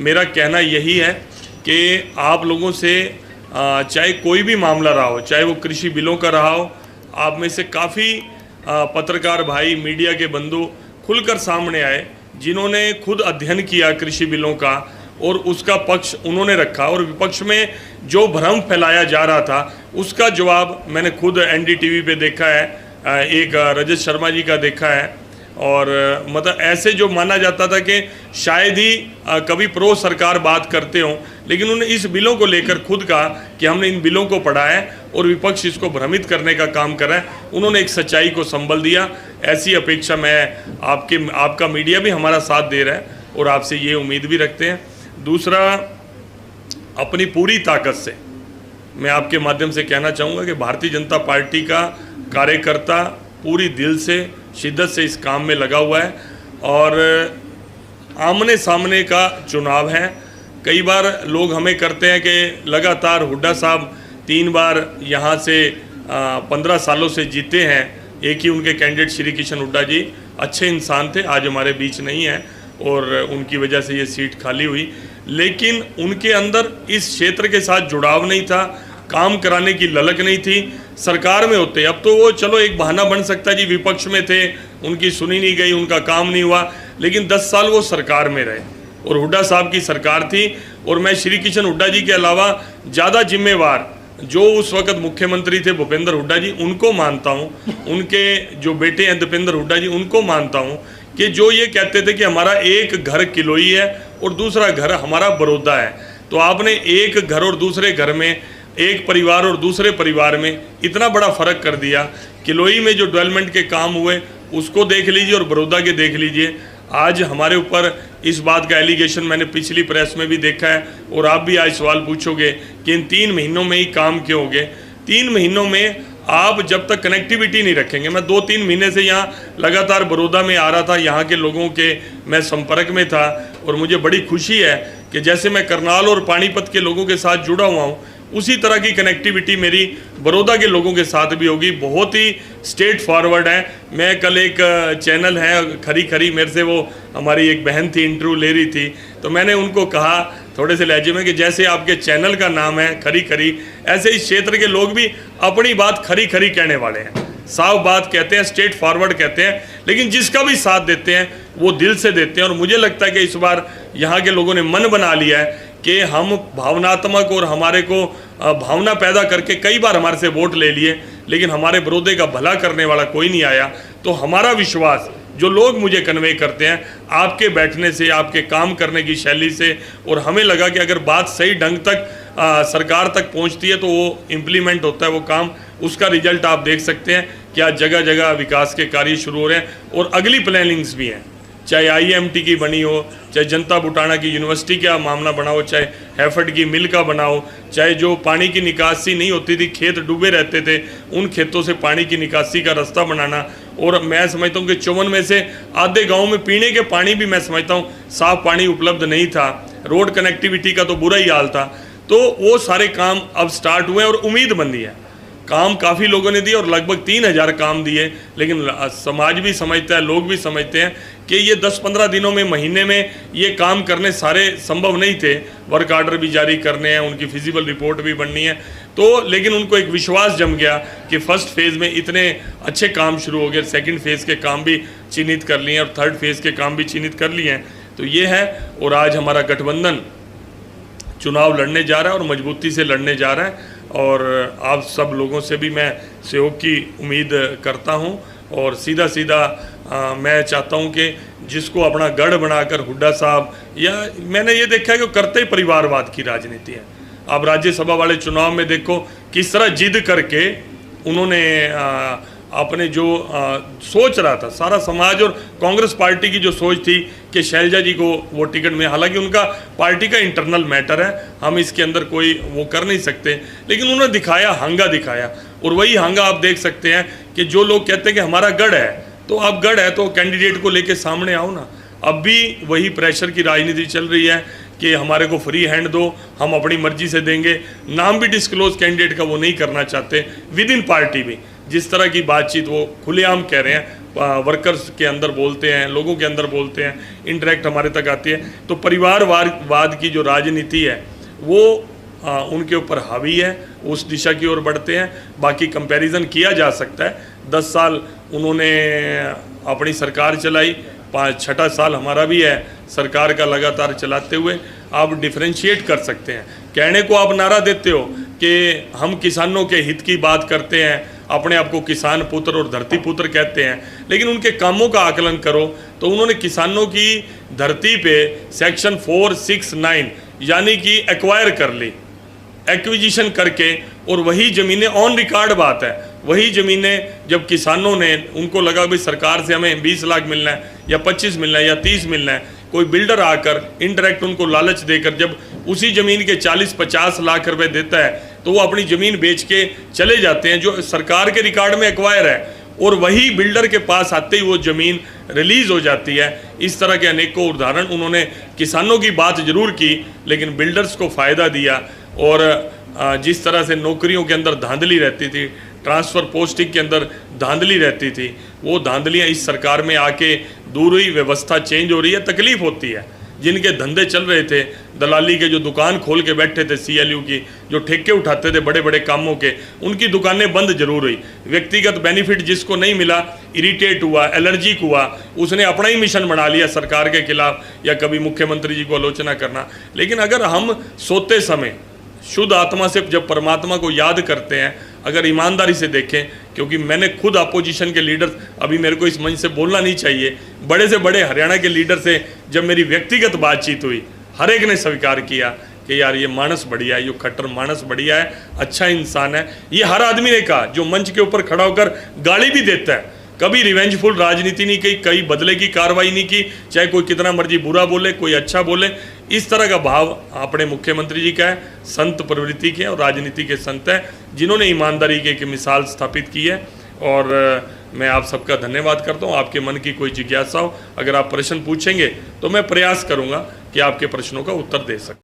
मेरा कहना यही है कि आप लोगों से चाहे कोई भी मामला रहा हो, चाहे वो कृषि बिलों का रहा हो, आप में से काफ़ी पत्रकार भाई, मीडिया के बंधु खुलकर सामने आए, जिन्होंने खुद अध्ययन किया कृषि बिलों का और उसका पक्ष उन्होंने रखा, और विपक्ष में जो भ्रम फैलाया जा रहा था उसका जवाब मैंने खुद एनडीटीवी पे देखा है, एक रजत शर्मा जी का देखा है। और मतलब ऐसे जो माना जाता था कि शायद ही कभी प्रो सरकार बात करते हों, लेकिन उन्होंने इस बिलों को लेकर खुद कहा कि हमने इन बिलों को पढ़ा है और विपक्ष इसको भ्रमित करने का काम कर रहा है। उन्होंने एक सच्चाई को संबल दिया। ऐसी अपेक्षा मैं आपका मीडिया भी हमारा साथ दे रहा है और आपसे ये उम्मीद भी रखते हैं। दूसरा, अपनी पूरी ताकत से मैं आपके माध्यम से कहना चाहूँगा कि भारतीय जनता पार्टी का कार्यकर्ता पूरी दिल से, शिद्दत से इस काम में लगा हुआ है और आमने सामने का चुनाव है। कई बार लोग हमें करते हैं कि लगातार हुड्डा साहब 3 बार यहाँ से 15 सालों से जीते हैं। एक ही उनके कैंडिडेट श्री किशन हुड्डा जी अच्छे इंसान थे, आज हमारे बीच नहीं हैं और उनकी वजह से ये सीट खाली हुई, लेकिन उनके अंदर इस क्षेत्र के साथ जुड़ाव नहीं था, काम कराने की ललक नहीं थी। सरकार में होते, अब तो वो चलो एक बहाना बन सकता जी, विपक्ष में थे, उनकी सुनी नहीं गई, उनका काम नहीं हुआ, लेकिन 10 साल वो सरकार में रहे और हुड्डा साहब की सरकार थी। और मैं श्री किशन हुड्डा जी के अलावा ज़्यादा जिम्मेवार जो उस वक्त मुख्यमंत्री थे भूपेंद्र हुड्डा जी, उनको मानता हूँ, उनके जो बेटे हैं दीपेंद्र हुड्डा जी, उनको मानता हूँ कि जो ये कहते थे कि हमारा एक घर किलोई है और दूसरा घर हमारा बड़ौदा है, तो आपने एक घर और दूसरे घर में, एक परिवार और दूसरे परिवार में इतना बड़ा फ़र्क कर दिया। किलोई में जो डेवलपमेंट के काम हुए उसको देख लीजिए और बड़ौदा के देख लीजिए। आज हमारे ऊपर इस बात का एलिगेशन मैंने पिछली प्रेस में भी देखा है और आप भी आज सवाल पूछोगे कि इन 3 महीनों में ही काम क्यों हो गए। 3 महीनों में आप जब तक कनेक्टिविटी नहीं रखेंगे, मैं 2-3 महीने से यहाँ लगातार बड़ौदा में आ रहा था, यहाँ के लोगों के मैं संपर्क में था और मुझे बड़ी खुशी है कि जैसे मैं करनाल और पानीपत के लोगों के साथ जुड़ा हुआ हूँ, उसी तरह की कनेक्टिविटी मेरी बड़ौदा के लोगों के साथ भी होगी। बहुत ही स्ट्रेट फॉरवर्ड है। मैं कल एक चैनल है खरी खरी, मेरे से वो हमारी एक बहन थी, इंटरव्यू ले रही थी, तो मैंने उनको कहा थोड़े से लहजे में कि जैसे आपके चैनल का नाम है खरी खरी, ऐसे इस क्षेत्र के लोग भी अपनी बात खरी खरी कहने वाले हैं, साफ बात कहते हैं, स्ट्रेट फॉरवर्ड कहते हैं, लेकिन जिसका भी साथ देते हैं वो दिल से देते हैं। और मुझे लगता है कि इस बार यहाँ के लोगों ने मन बना लिया है कि हम भावनात्मक और हमारे को भावना पैदा करके कई बार हमारे से वोट ले लिए, लेकिन हमारे बड़ौदे का भला करने वाला कोई नहीं आया। तो हमारा विश्वास जो लोग मुझे कन्वे करते हैं आपके बैठने से, आपके काम करने की शैली से, और हमें लगा कि अगर बात सही ढंग तक सरकार तक पहुंचती है तो वो इम्प्लीमेंट होता है वो काम, उसका रिजल्ट आप देख सकते हैं कि आज जगह जगह विकास के कार्य शुरू हो रहे हैं और अगली प्लानिंग्स भी हैं, चाहे आईएमटी की बनी हो, चाहे जनता बुटाना की यूनिवर्सिटी का मामला बना हो, चाहे हैफर्ड की मिल का बना हो, चाहे जो पानी की निकासी नहीं होती थी, खेत डूबे रहते थे, उन खेतों से पानी की निकासी का रास्ता बनाना। और मैं समझता हूँ कि 54 में से आधे गाँव में पीने के पानी भी मैं समझता हूँ साफ पानी उपलब्ध नहीं था, रोड कनेक्टिविटी का तो बुरा ही हाल था। तो वो सारे काम अब स्टार्ट हुए और उम्मीद बंदी है, काम काफ़ी लोगों ने दिए और लगभग 3000 काम दिए, लेकिन समाज भी समझता है, लोग भी समझते हैं कि ये 10-15 दिनों में, महीने में ये काम करने सारे संभव नहीं थे। वर्क आर्डर भी जारी करने हैं, उनकी फिजिबल रिपोर्ट भी बननी है, तो लेकिन उनको एक विश्वास जम गया कि फर्स्ट फेज़ में इतने अच्छे काम शुरू हो गए, सेकंड फेज़ के काम भी चिन्हित कर लिए और थर्ड फेज़ के काम भी चिन्हित कर लिए हैं। तो ये है, और आज हमारा गठबंधन चुनाव लड़ने जा रहा है और मजबूती से लड़ने जा रहा है, और आप सब लोगों से भी मैं सहयोग की उम्मीद करता हूं। और सीधा सीधा मैं चाहता हूं कि जिसको अपना गढ़ बनाकर हुड्डा साहब, या मैंने ये देखा है कि करते ही परिवारवाद की राजनीति है। आप राज्यसभा वाले चुनाव में देखो किस तरह जिद करके उन्होंने अपने जो सोच रहा था सारा समाज और कांग्रेस पार्टी की जो सोच थी कि शैलजा जी को वो टिकट में, हालांकि उनका पार्टी का इंटरनल मैटर है, हम इसके अंदर कोई वो कर नहीं सकते, लेकिन उन्होंने दिखाया, हंगा दिखाया। और वही हंगा आप देख सकते हैं कि जो लोग कहते हैं कि हमारा गढ़ है, तो आप गढ़ है तो कैंडिडेट को लेके सामने आओ ना। अब भी वही प्रेशर की राजनीति चल रही है कि हमारे को फ्री हैंड दो, हम अपनी मर्जी से देंगे। नाम भी डिस्क्लोज कैंडिडेट का वो नहीं करना चाहते, विद इन पार्टी भी जिस तरह की बातचीत वो खुलेआम कह रहे हैं, वर्कर्स के अंदर बोलते हैं, लोगों के अंदर बोलते हैं, इंटरेक्ट हमारे तक आती है, तो परिवारवाद की जो राजनीति है वो उनके ऊपर हावी है, उस दिशा की ओर बढ़ते हैं। बाकी कंपैरिजन किया जा सकता है, 10 साल उन्होंने अपनी सरकार चलाई, 6ठा साल हमारा भी है सरकार का लगातार चलाते हुए। आप डिफ्रेंशिएट कर सकते हैं। कहने को आप नारा देते हो कि हम किसानों के हित की बात करते हैं, अपने आप को किसान पुत्र और धरती पुत्र कहते हैं, लेकिन उनके कामों का आकलन करो तो उन्होंने किसानों की धरती पे सेक्शन 469 यानी कि एक्वायर कर ली, एक्विजिशन करके, और वही ज़मीनें ऑन रिकॉर्ड बात है, वही ज़मीनें जब किसानों ने, उनको लगा भाई सरकार से हमें 20 लाख मिलना है या 25 मिलना है या 30 मिलना है, कोई बिल्डर आकर इंटरेक्ट उनको लालच देकर जब उसी ज़मीन के 40-50 लाख रुपए देता है तो वो अपनी ज़मीन बेच के चले जाते हैं जो सरकार के रिकॉर्ड में एक्वायर है, और वही बिल्डर के पास आते ही वो ज़मीन रिलीज़ हो जाती है। इस तरह के अनेकों उदाहरण, उन्होंने किसानों की बात जरूर की लेकिन बिल्डर्स को फ़ायदा दिया, और जिस तरह से नौकरियों के अंदर धांधली रहती थी, ट्रांसफ़र पोस्टिंग के अंदर धांधली रहती थी, वो धांधलियाँ इस सरकार में आके दूर हुई, व्यवस्था चेंज हो रही है। तकलीफ होती है जिनके धंधे चल रहे थे, दलाली के जो दुकान खोल के बैठे थे, CLU की जो ठेके उठाते थे बड़े बड़े कामों के, उनकी दुकानें बंद जरूर हुई। व्यक्तिगत बेनिफिट जिसको नहीं मिला, इरिटेट हुआ, एलर्जिक हुआ, उसने अपना ही मिशन बना लिया सरकार के खिलाफ या कभी मुख्यमंत्री जी को आलोचना करना। लेकिन अगर हम सोते समय शुद्ध आत्मा से जब परमात्मा को याद करते हैं, अगर ईमानदारी से देखें, क्योंकि मैंने खुद अपोजिशन के लीडर, अभी मेरे को इस मंच से बोलना नहीं चाहिए, बड़े से बड़े हरियाणा के लीडर से जब मेरी व्यक्तिगत बातचीत हुई, हर एक ने स्वीकार किया कि यार ये मानस बढ़िया है, ये खट्टर मानस बढ़िया है, अच्छा इंसान है। ये हर आदमी ने कहा जो मंच के ऊपर खड़ा होकर गाली भी देता है, कभी रिवेंजफुल राजनीति नहीं की, कई बदले की कार्रवाई नहीं की, चाहे कोई कितना मर्जी बुरा बोले, कोई अच्छा बोले। इस तरह का भाव अपने मुख्यमंत्री जी का है, संत प्रवृत्ति के और राजनीति के संत हैं जिन्होंने ईमानदारी की एक मिसाल स्थापित की है। और मैं आप सबका धन्यवाद करता हूँ। आपके मन की कोई जिज्ञासा हो, अगर आप प्रश्न पूछेंगे तो मैं प्रयास करूँगा कि आपके प्रश्नों का उत्तर दे सकूँ।